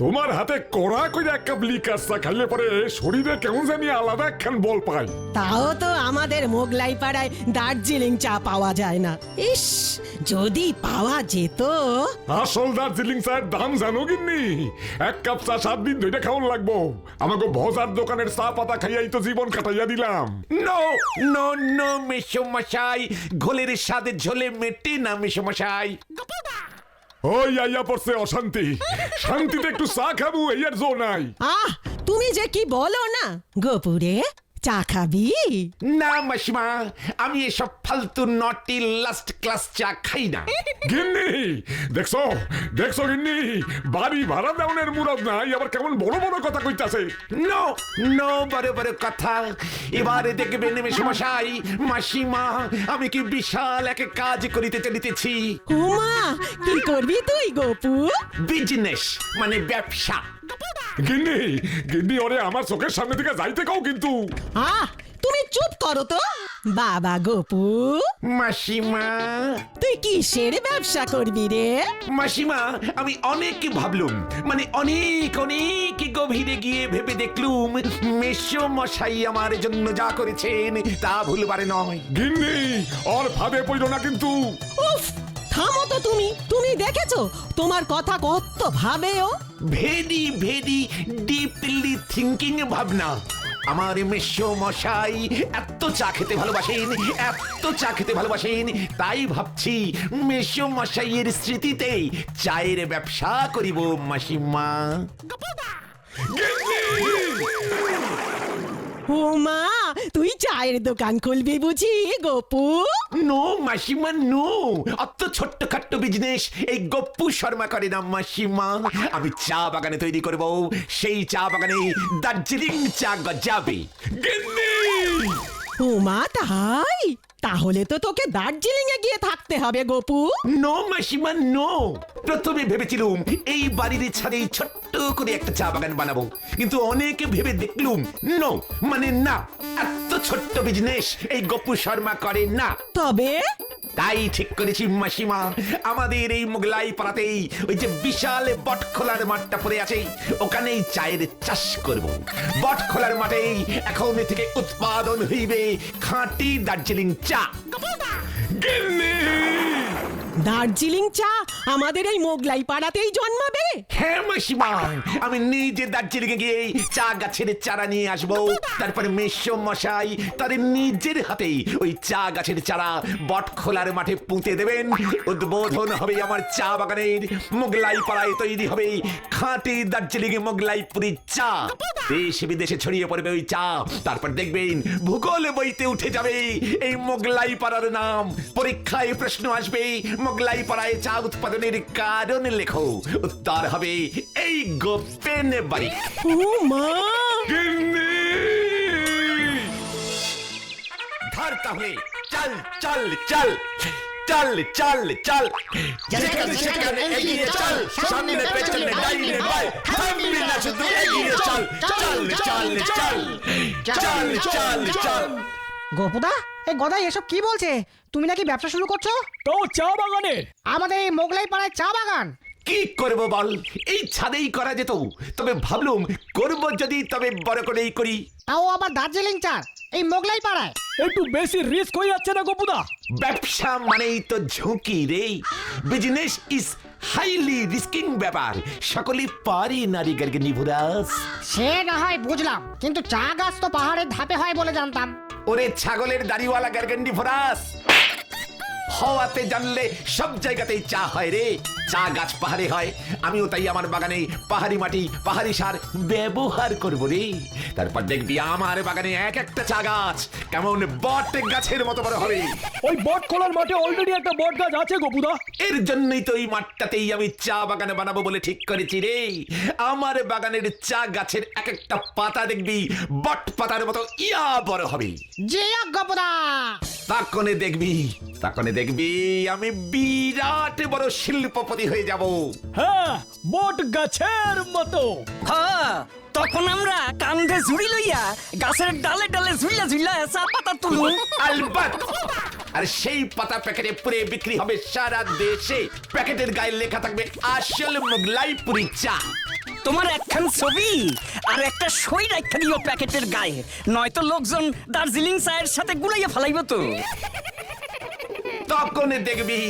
তোমার হাতে কড়া করে এক কাপ লিকার চা খাইলে পরে শরীরে কেমন জানি আলাদা একখান বল পাই। তাও তো আমাদের মোগলাই পাড়ায় দার্জিলিং চা পাওয়া যায় না। ইস, যদি পাওয়া যেত। আসল দার্জিলিং চায়ের দাম জানো গিন্নি? এক কাপ চা 7 দিন ধরে খাওয়ান লাগবো। আমাকে ভজার দোকানের চা পাতা খাইয়াই তো জীবন কাটাইয়া দিলাম। নো নো নো মেসোমশাই, ঘোলের স্বাদে ঝোলে মেটে না মেসোমশাই। ওই আইয়া পড়ছে অশান্তি, শান্তিতে একটু চা খাবো এই আর জো নাই। আহ, তুমি যে কি বলো না গোপুরে, চা খাবি? না মাসিমা, আমি এসব ফালতু নটি লাস্ট ক্লাস চা খাই না। গিন্নি দেখছো দেখছো গিন্নি, বাড়ি ভাড়া দেওয়ানের মুরাদ নাই, আবার কেমন বড় বড় কথা কইতাছে। নো নো বড় বড় কথা। এবারে দেখবেন মেসোমশাই মাসিমা, আমি কি বিশাল এক কাজ করিতে চলিতেছি। উমা, কি করবি তুই গোপু? বিজনেস মানে ব্যবসা। গিন্নি গিন্নি ওরে আমার চোখের সামনে থেকে যাইতে কও কিন্তু। আহ, তুমি চুপ করো তো। বাবা গোপু, মাসিমা তুই কিসের ব্যবসা করবি রে? মাসিমা, আমি অনেক ভাবলুম, মানে অনেক অনেক গভীরে গিয়ে ভেবে দেখলুম মেসোমশাই আমার জন্য যা করেছেন তা ভুলবারে নয়। গিন্নি ওর ফাঁদে পড়ো না কিন্তু। উফ, থামো তো তুমি। তুমি দেখেছো তোমার কথা কত ভাবে ও? ভেরি ভেরি ডিপলি থিঙ্কিং ভাবনা। আমার মেসোমশাই এত চা খেতে ভালোবাসেন, এত চা খেতে ভালোবাসেন, তাই ভাবছি মেসোমশাইয়ের স্মৃতিতে চায়ের ব্যবসা করিব মাসিমা। উমা, তুই চায়ের দোকান খুলবি বুঝি গোপু? নো মাসিমা নো, অত ছোট্ট খাট্ট বিজনেস এই গপ্পু শর্মা করে না মাসিমা। আমি চা বাগানে তৈরি করব, সেই চা বাগানে দার্জিলিং চা গজাবে। গিন্নি উমা, তাই? তাহলে তো তোকে দার্জিলিং এ গিয়ে থাকতে হবে গোপু। নো মাসিমা নো, প্রথমে ভেবেছিলুম এই বাড়ির ছাদে ছোট্ট করে একটা চা বাগান বানাবো, কিন্তু অনেকে ভেবে দেখলুম নো, মানে না, এত ছোট্ট বিজনেস এই গপ্পু শর্মা করে না। তবে তাই ঠিক করেছি মাসিমা, আমাদের এই মোগলাই পাড়াতেই ওই যে বিশাল বটখোলার মাঠটা পড়ে আছে, ওখানেই চায়ের চাষ করব। বটখোলার মাঠেই এখন থেকে উৎপাদন হইবে খাঁটি দার্জিলিং চা। গিন্নি দার্জিলিং চা আমাদের এই মোগলাই পাড়াতেই জন্মাবে? হ্যাঁ মাসিমা, আমি নিজে দার্জিলিং এ গিয়ে চা গাছের চারা নিয়ে আসবো, তারপরে মেসোমশাই তাদের নিজের হাতেই ওই চা গাছের চারা বটখোলার মাঠে পুঁতে দেবেন। উদ্বোধন হবে আমার চা বাগানের, মোগলাই পাড়ায় তৈরি হবে খাঁটি দার্জিলিং মোগলাইপুরি চা। দেশ বিদেশে ছড়িয়ে পড়বে ওই চা, তারপর দেখবেন ভূগোল বইতে উঠে যাবে এই মোগলাই পাড়ার নাম। পরীক্ষায় প্রশ্ন আসবে মোগলাই পাড়ায় চা উৎপাদনের কারণ লেখো, উত্তর হবে এই গোপেন বাড়ি। উমা, গিন্নি ধর তাহলে, চল চল চল চল চল চল, যেখানে সেখানে এগিয়ে চল, সামনে পেছনে ডাইনে বাই, থামবি না শুধু এগিয়ে চল, চল চল চল চল চল চল। গোপুদা, এই গদাই এসব কি বলছে? তুমি নাকি ব্যবসা শুরু করছো? তো চা বাগানে আমাদের এই মোগলাই পাড়ায় চা বাগান? কি করব বল, এই ছাদেই করা যেত, তবে ভাবলুম করব যদি তবে বড় করেই করি। তাও আবার দার্জিলিং চা এই মোগলাই পাড়ায়? একটু বেশি রিস্ক হয়ে যাচ্ছে না গোপুদা? ব্যবসা মানেই তো ঝুঁকি রে, বিজনেস ইজ হাইলি রিস্কিং ব্যাপার, সকলে পারে নারী গার্গিনী ভুরাস। সে না হয় বুঝলাম, কিন্তু চা গাছ তো পাহাড়ের ধাপে হয় বলে জানতাম। ওরে ছাগলের দাড়িওয়ালা গার্গেন্ডি ফরাস, হওয়াতে জানলে সব জায়গাতেই চা হয় রে। চা গাছ পাহাড়ে হয়, আমিও তাই আমার বাগানে পাহাড়ি মাটি পাহাড়ি সার ব্যবহার করব রে। তারপর দেখবি আমার বাগানে এক একটা চা গাছ কেমন বট গাছের মতো বড় হবে। ওই বট খোলার মাঠে অলরেডি একটা বট গাছ আছে গোপুদা। এর জন্যই তো এই মাঠটাতেই আমি চা বাগানে বানাবো বলে ঠিক করেছি রে। আমার বাগানের চা গাছের এক একটা পাতা দেখবি বট পাতার মতো ইয়া বড় হবে। জি গোপুদা। তখনই দেখবি আমি বিরাট বড় শিল্পপতি হয়ে যাব। হ্যাঁ, বট গাছের মতো। হ্যাঁ, তখন আমরা কান্ধে ঝুড়ি লইয়া গাছের ডালে ডালে ঝুইলা ঝুইলা চা পাতা তুলুম। আলবাত আর সেই পাতা প্যাকেটে পুরে বিক্রি হবে সারা দেশে। প্যাকেটের গায়ে লেখা থাকবে আসল মোগলাইপুরি চা। তোমার একখান ছবি আর একটা সই রাখা দিও প্যাকেটের গায়ে, নয়তো লোকজন দার্জিলিং চায়ের সাথে গুলাইয়া ফেলাইব তো। তখন দেখবি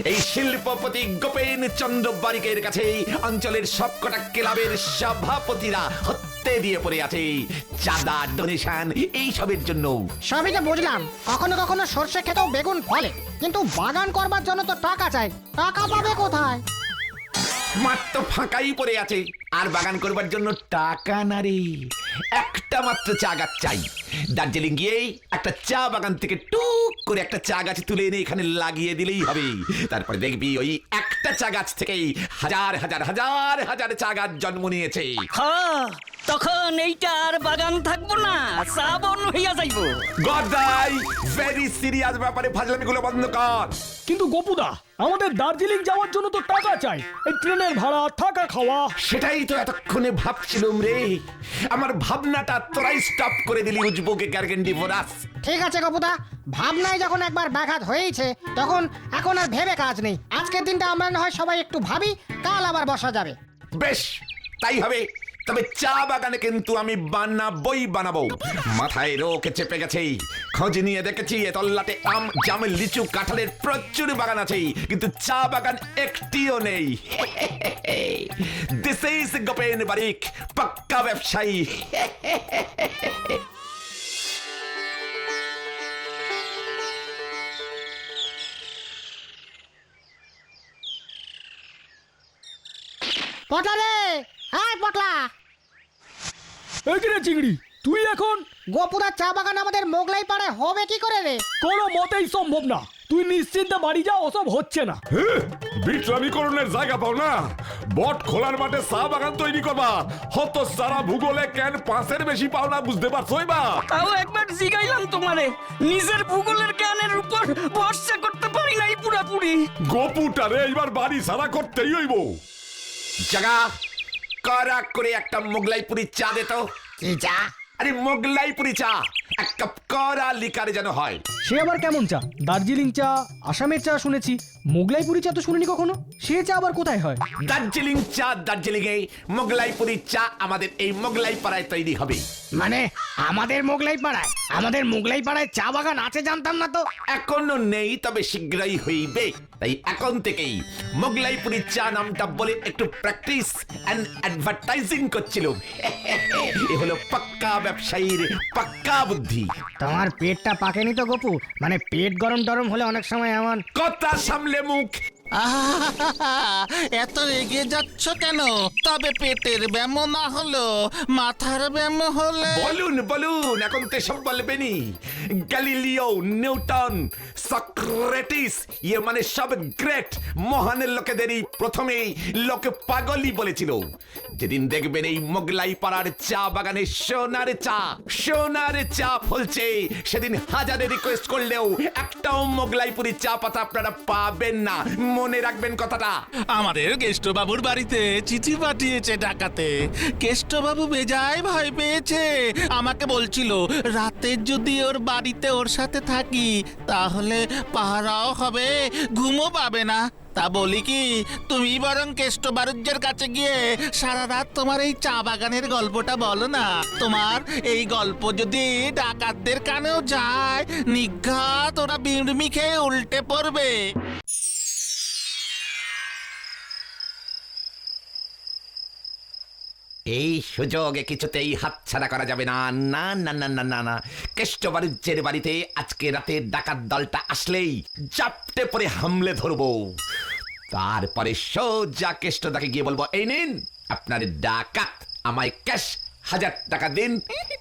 এই শিল্পপতি গোপেন চন্দ্র বারিকের কাছে অঞ্চলের সবকটা ক্লাবের সভাপতিরা হত্যে দিয়ে পড়ে আছে চাঁদা ডোনেশন এইসবের জন্য। সবই তো বুঝলাম, কখনো কখনো সর্ষে খেতেও বেগুন ফলে, কিন্তু বাগান করবার জন্য তো টাকা চাই, টাকা পাবে কোথায়? মাঠ তো ফাঁকাই পড়ে আছে, আর বাগান করবার জন্য টাকা না রে, একটা মাত্র চা গাছ চাই। দার্জিলিং গিয়েই একটা চা বাগান থেকে টুক করে একটা চা গাছ তুলে এনে এখানে লাগিয়ে দিলেই হবে। তারপরে দেখবি ওই একটা চা গাছ থেকেই হাজার হাজার হাজার হাজার চা গাছ জন্ম নিয়েছে। হ্যাঁ, তখন এইটার বাগান থাকবো না, চা বন হইয়া যাইব। গদাই ভেরি সিরিয়াস ব্যাপারে ফাজলামিগুলো বন্ধ কর। কিন্তু গোপুদা, আমাদের দার্জিলিং যাওয়ার জন্য তো টাকা চাই, এই ট্রেনের ভাড়া, থাকা খাওয়া। সেটাই তো এতক্ষণে ভাবছিলাম রে, আমার ভাবনাটা তোরাই স্টপ করে দিলি উজবুকে গার্গেন্ডি ফোরাস। ঠিক আছে গপুদা, ভাবনায় যখন একবার ব্যাঘাত হয়েছে তখন এখন আর ভেবে কাজ নেই। আজকের দিনটা আমরা না হয় সবাই একটু ভাবি, কাল আবার বসা যাবে। বেশ, তাই হবে। তবে চা বাগানে কিন্তু আমি বানাবো। মাথায় রোগ চেপে গেছে। খোঁজ নিয়ে দেখেছি এ তল্লাটে আম, জাম, লিচু, কাঁঠালের প্রচুর বাগান আছে, কিন্তু চা বাগান একটিও নেই। দিস ইজ গোপেন বারিক, পাক্কা ব্যবসায়ী। পটলা রে, হ্যাঁ পটলা। এগিয়ে চিংড়ি, তুই এখন গোপুরার চা বাগান আমাদের মোগলাই পাড়ায় হবে কি করে রে? কোনো মতেই সম্ভব না। তুই নিশ্চিন্তে বাড়ি যা, ওসব হচ্ছে না। বিট্রামিকরণের জায়গা পাও না, বট খোলার মাঠে চা বাগান তৈরি করবা। হত সারা ভূগোলে কেন 5-এর বেশি পাও না, বুঝতে পারছো এবার? তাও একবার জিগাইলাম তোমারে, নিজের ভূগোলের জ্ঞানের উপর ভরসা করতে পারি নাই পুরাপুরি। গোপুটারে এইবার বাড়ি সারা করতেই হইব। জাগা করা করে একটা মোগলাইপুরি চা দে তো। কি চা? আরে মোগলাইপুরি চা, এক কাপ করা লিকারে যেন হয়। সে আবার কেমন চা? দার্জিলিং চা, আসামের চা শুনেছি, মোগলাইপুরি চা তো শুনিনি কখনো। সে চা আবার কোথায় হয়? দার্জিলিং চা দার্জিলিং এ, মোগলাইপুরি চা আমাদের এই মোগলাই পাড়ায় তৈরি হবে। মানে আমাদের মোগলাই পাড়ায়? আমাদের মোগলাই পাড়ায় চা বাগান আছে জানতাম না তো। এখনো নেই, তবে শীঘ্রই হইবে। তাই এখন থেকেই মোগলাইপুরি চা নামটা বলে একটু প্র্যাকটিস এন্ড অ্যাডভার্টাইজিং করছিল। এ হলো পাক্কা ব্যবসায়ীর পাক্কা বুদ্ধি। তোমার পেটটা পাকেনি তো গপু? মানে পেট গরম টরম হলে অনেক সময় এমন। কথা সামলে মুখ। আহা, এত এগিয়ে যাচ্ছ কেন? তবে পেটের ব্যায়াম না হলো মাথার ব্যায়াম হলে। বলুন, এখন তো সব বলবেনি। গ্যালিলিও, নিউটন, সক্রেটিস, ইয়ে মানে সব গ্রেট মহানের লোকেদেরই প্রথমেই লোকে পাগলই বলেছিল। যেদিন দেখবেন এই মোগলাই পাড়ার চা বাগানে সোনার চা ফলছে, সেদিন হাজারে রিকোয়েস্ট করলেও একটাও মোগলাইপুরি চা পাতা আপনারা পাবেন না। মনে রাখবেন কথাটা। আমাদের কেষ্টবাবুর বাড়িতে চিঠি পাঠিয়েছে ডাকাতে। কেষ্টবাবু বেজায় ভয় পেয়েছে, আমাকে বলছিল রাতে যদি ওর বাড়িতে ওর সাথে থাকি তাহলে পাহারাও হবে, ঘুমও পাবে না। তা বলি কি, তুমি বরং কেষ্ট বারুজ্যের কাছে গিয়ে সারা রাত তোমার এই চা বাগানের গল্পটা বলো না। তোমার এই গল্প যদি ডাকাতদের কানেও যায়, নিঘাত ওরা বিড়মি খেয়ে উল্টে পড়বে। এই সুযোগে কিছুতেই হাতছাড়া করা যাবে না। না না না না না না, কেষ্টবারুজ্যের বাড়িতে আজকে রাতে ডাকাত দলটা আসলেই জাপটে পরে হামলে ধরবো। তারপরে সোজা কেষ্টদাকে গিয়ে বলবো, এই নিন আপনার ডাকাত, আমায় ক্যাশ 1000 টাকা দিন।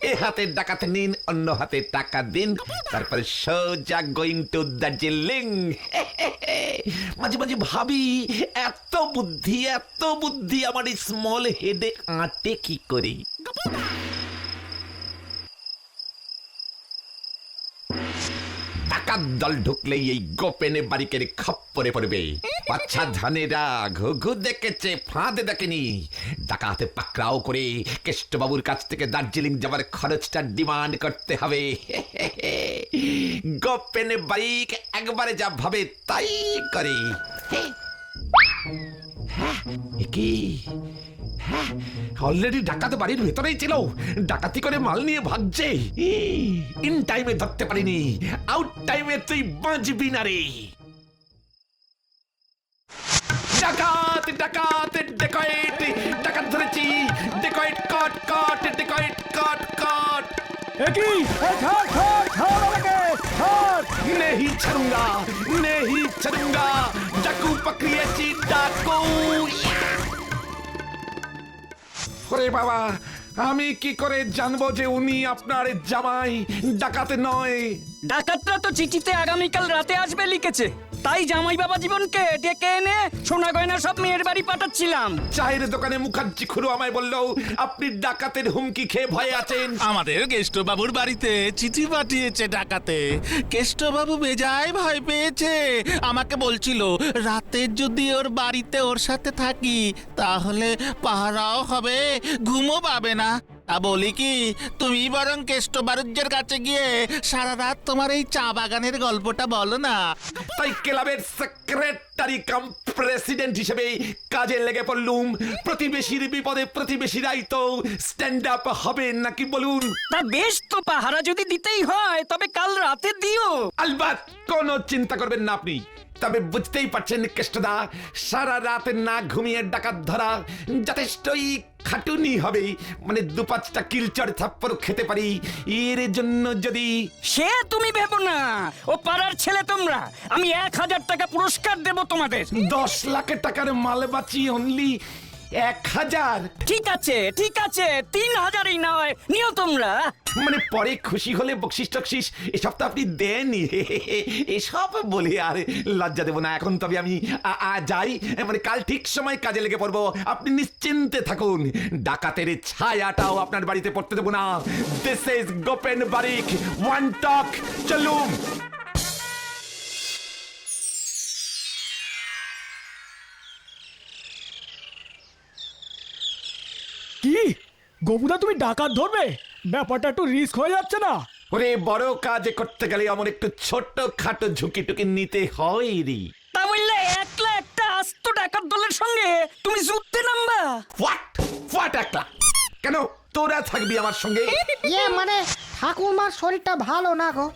এ হাতে ডাকাত নিন, অন্য হাতে টাকা দিন। তারপরে সোজা গোয়িং টু দার্জিলিং। মাঝে মাঝে ভাবি এত বুদ্ধি আমার এই স্মল হেডে আঁটে কি করে। ডাকাত দল ঢুকলেই এই গোপেনে বারিকের খপ্পরে পড়বে। বাচ্চা ধানেরা ঘুঘু দেখেছে, ফাঁদে দেখেনি। ডাকাতে পাকড়াও করে কেষ্টবাবুর কাছ থেকে দার্জিলিং যাবার খরচটা ডিমান্ড করতে হবে। গোপেনে বারিক একবারে যা ভাবে তাই করে। হ্যাঁ, হ্যাঁ, এ কি? হ্যাঁ, অলরেডি ডাকাত বাড়ির ভেতরেই ছিল, ডাকাতি করে মাল নিয়ে ভাগছে। ইন টাইমে ধরতে পারিনি, আউট টাইমে তুই বাঁচবি না রে। ডাকাত ডাকাত ডেকয়েট, ডাকাত ধরেছি, ডেকয়েট কট কট, ডেকয়েট কট কট। একই ছাড় ছাড় ছাড় আমাকে ছাড়। नहीं छरूंगा, नहीं छरूंगा, डाकू पकड़िएছি ডাকু। ওরে বাবা, আমি কি করে জানবো যে উনি আপনার জামাই, ডাকাত নয়? ডাকাতরা তো চিঠিতে আগামীকাল রাতে আসবে লিখেছে, তাই জামাই বাবা জীবনকে ডেকে এনে সোনা গয়না সব মেয়ের বাড়ি পাঠাচ্ছিলাম। চায়ের দোকানে মুখার্জি খুড়ো আমায় বললো আপনি ডাকাতের হুমকি খেয়ে ভয়ে আছেন। আমাদের কেষ্টবাবুর বাড়িতে চিঠি পাঠিয়েছে ডাকাতে। কেষ্টবাবু বেজায় ভয় পেয়েছে, আমাকে বলছিল রাতের যদি ওর বাড়িতে ওর সাথে থাকি তাহলে পাহারাও হবে, ঘুমও পাবে না। বলি কি, তুমি বরং কেষ্টবারুজ্যের কাছে গিয়ে সারা রাত তোমার এই চা বাগানের গল্পটা বলো না। তাই ক্লাবের সেক্রেটারি কাম প্রেসিডেন্ট হিসেবে কাজে লেগে পড়লুম। প্রতিবেশীর বিপদে প্রতিবেশীরাই তো স্ট্যান্ড আপ হবে নাকি বলুন? তা বেশ, তো পাহারা যদি দিতেই হয় তবে কাল রাতে দিও। আলবাত, কোনো চিন্তা করবেন না আপনি। তবে বুঝতেই পারছেন কেষ্টদা, সারা রাত না ঘুমিয়ে ডাকাত ধরা যথেষ্টই খাটুনি হবে। মানে 2-5টা কিলচড় থাপ্পড় খেতে পারি, এর জন্য যদি। সে তুমি ভেবো না, ও পাড়ার ছেলে তোমরা, আমি 1000 টাকা পুরস্কার দেব তোমাদের। 10 লাখ টাকার মাল বাঁচি অনলি 1000। ঠিক আছে ঠিক আছে, 3000ই নয়, নিও তোমরা। মানে পরে খুশি হলে বকশিস টকশিস এসব তো আপনি দেননি। এসব বলে আর লজ্জা দেবো না। এখন তবে আমি যাই, মানে কাল ঠিক সময় কাজে লেগে পড়বো। আপনি নিশ্চিন্তে থাকুন, ডাকাতের ছায়াটাও আপনার বাড়িতে পড়তে দেবো না। This is Gopen Barik, one talk. চলুন। কি গোপুদা, তুমি ডাকাত ধরবে? ব্যাপারটা একটু রিস্ক হয়ে যাচ্ছে না? ওরে, বড় কাজ করতে গেলে আমার একটু ছোট্ট খাটো ঝুঁকি টুকি নিতে হয় রে। তা বললে একলা একটা আস্ত ডাকাত দলের সঙ্গে তুমি যুদ্ধে নামবা? হোয়াট একলা? কেন, তোরা থাকবি আমার সঙ্গে? মানে ঠাকুরমার শরীরটা ভালো না গো,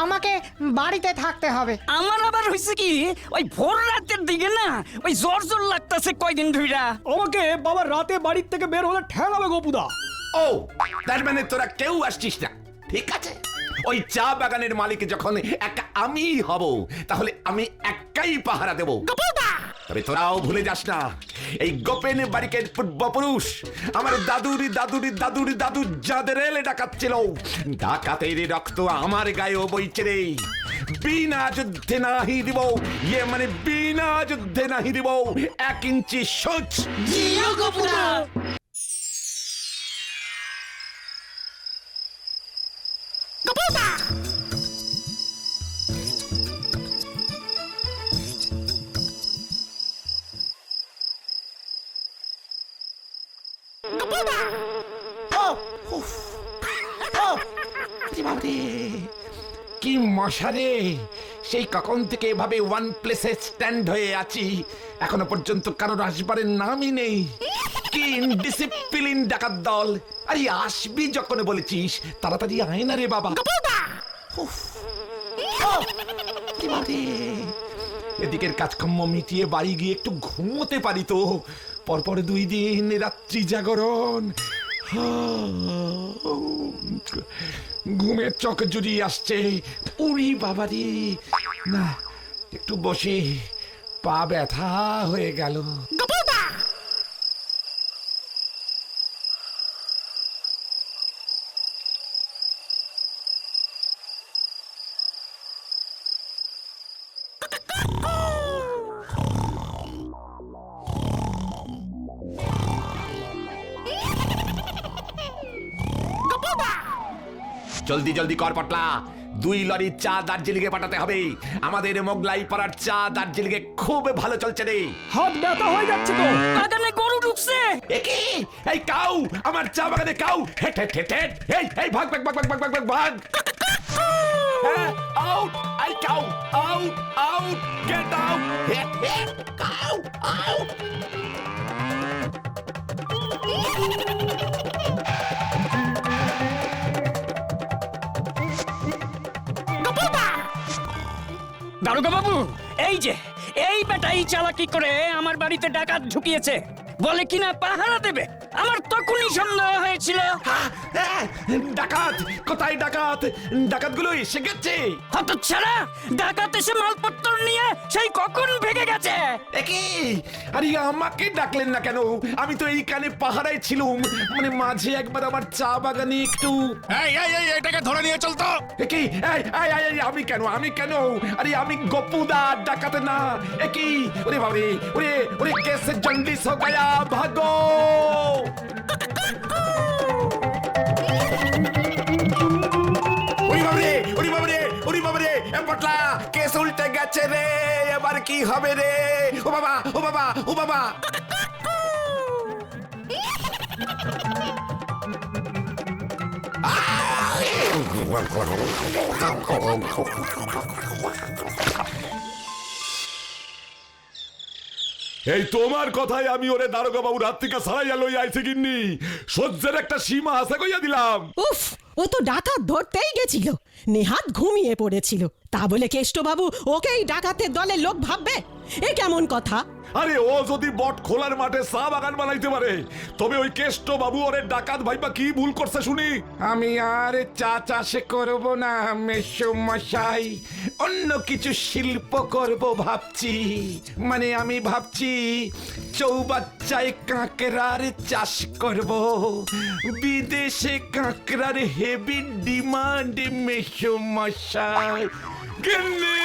আমাকে বাড়িতে থাকতে হবে। আমার আবার হয়েছে কি, ওই ভোর রাতের দিকে না ওই জ্বর জ্বর লাগতাছে কয়দিন ধইরা। আমাকে বাবা রাতে বাড়ির থেকে বের হলে ঠেলাবে গোপুদা। ও, তার মানে তোরা কেউ আসছিস না? ঠিক আছে, ওই চা বাগানের মালিক যখন একা আমি হব, তাহলে আমি একাই পাহারা দেব। তবে তোরাও ভুলে যাস না, এই গোপেন বারিকের পূর্বপুরুষ আমার দাদুর দাদুর দাদুর দাদু যাদের এলে ডাকাচ্ছিল, ডাকাতের রক্ত আমার গায়েও বইছে রে। বিনা যুদ্ধে নাহি দিব, ইয়ে মানে বিনা যুদ্ধে নাহি দিব 1 ইঞ্চি সোচ। কি মশারে, সেই কখন থেকে এভাবে ওয়ান প্লেসে স্ট্যান্ড হয়ে আছি, এখনো পর্যন্ত কারোর আসবারের নামই নেই। কি ইনডিসিপ্লিন ডাকাত দল! আরে আসবি যখন বলেছিস তাড়াতাড়ি আয় না রে বাবা। এদিকের কাজকর্ম মিটিয়ে বাড়ি গিয়ে একটু ঘুমোতে পারি তো। পরপর 2 দিন রাত্রি জাগরণ, ঘুমের চোখ জুড়িয়ে আসছে। উড়ি বাবারি, না একটু বসে, পা ব্যথা হয়ে গেল। জলদি জলদি কর পটলা, 2 লরি চা দার্জিলিং এ পাঠাতে হবে। আমাদের মোগলাই পাড়ার চা দার্জিলিং এ খুব ভালো চলছে রে। হাত ব্যথা হয়ে যাচ্ছে তো। বাগানে গরু ঢুকছে। একি, এই কাউ, আমার চা বাগানে কাউ। হেট হেট হেট হেট, এই ভাগ ভাগ ভাগ ভাগ ভাগ ভাগ ভাগ। Out I cout out out get out out out দারোগা বাবু, এই বেটাই চালাকি করে আমার বাড়িতে ডাকাত ঢুকিয়েছে, বলে কিনা পাহারা দেবে। আমার তখনই সন্দেহ হয়েছিল। ডাকাত কোথায়? ডাকাত ডাকাতগুলো এসে গেছে। হতচ্ছাড়া, ডাকাত এসে মালপত্র নিয়ে সেই কখন ভেগে গেছে। একই আরে আমাকে ডাকলেন না কেন? আমি তো এইখানে পাহারায় ছিলুম, মানে মাঝে একবার আমার চা বাগানে একটু। এটাকে ধরে নিয়ে চল তো। একই আমি কেন? আরে আমি গপুদা, ডাকাত না। একই ওরে বাবারে, ওরে ওরে কেসে জন্ডিস হো গয়া, ভাগো। ওরে বাবারে, এ পটলা, কেস উল্টে গেছে রে। এবার কি হবে রে? ও বাবা ও বাবা ও বাবা। এই তোমার কথায় আমি ওরে দারোগা বাবু রাত থেকে সারাইয়া লই আইছি গিন্নি। সহ্যের একটা সীমা আছে কইয়া দিলাম। উফ, ও তো ডাকাত ধরতেই গেছিল, নেহাত ঘুমিয়ে পড়েছিল, তা বলে কেষ্টবাবু ওকেই ডাকাতের দলের লোক ভাববে? এ কেমন কথা? আরে ও যদি বট খোলার মাঠে চা বাগান বানাইতে পারে, তবে ওই কেষ্ট বাবু ওরে ডাকাত ভাইবা কি ভুল করছে শুনি? আমি আর চা চাষে করব না মেশো মশাই, অন্য কিছু শিল্প করব ভাবছি। মানে আমি ভাবছি চৌবাচ্চায় কাঁকড়ার চাষ করব। বিদেশে কাঁকড়ার হেভি ডিমান্ড মেশো মশাই। গিন্নি!